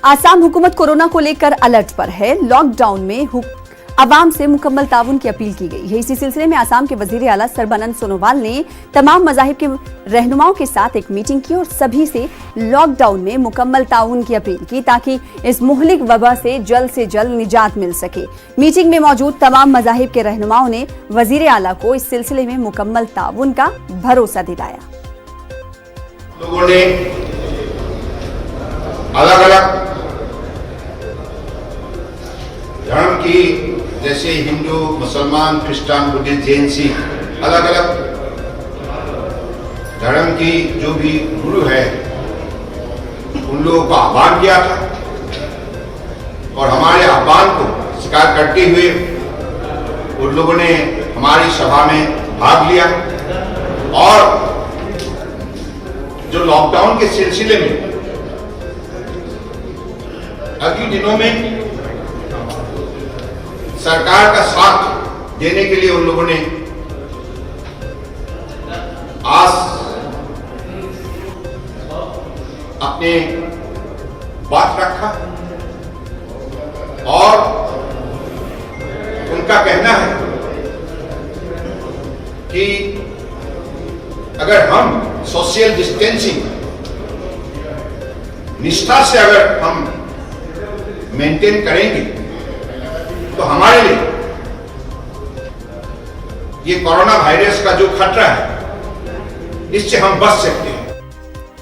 आसाम हुकूमत कोरोना को लेकर अलर्ट पर है। लॉकडाउन में अवाम से मुकम्मल ताउन की अपील की गई है। इसी सिलसिले में आसाम के वजीर आला सर्बानंद सोनोवाल ने तमाम मज़ाहिब के रहनुमाओं के साथ एक मीटिंग की और सभी से लॉकडाउन में मुकम्मल ताउन की अपील की ताकि इस मुहलिक वबा से जल्द निजात मिल सके। मीटिंग में मौजूद तमाम मज़ाहिब के रहनुमाओं ने वजीर आला को इस सिलसिले में मुकम्मल ताउन का भरोसा दिलाया। लोगों ने अलग अलग धर्म की, जैसे हिंदू, मुसलमान, क्रिश्चियन, बुद्धिस्ट, जैन, सिख, अलग अलग धर्म की जो भी गुरु है उन लोगों को आह्वान किया था और हमारे आह्वान को स्वीकार करते हुए उन लोगों ने हमारी सभा में भाग लिया और जो लॉकडाउन के सिलसिले में अगले दिनों में सरकार का साथ देने के लिए उन लोगों ने आज अपने बात रखा और उनका कहना है कि अगर हम सोशल डिस्टेंसिंग निष्ठा से अगर हम मेंटेन करेंगे तो हमारे लिए ये कोरोना वायरस का जो खतरा है इससे हम बच सकते हैं।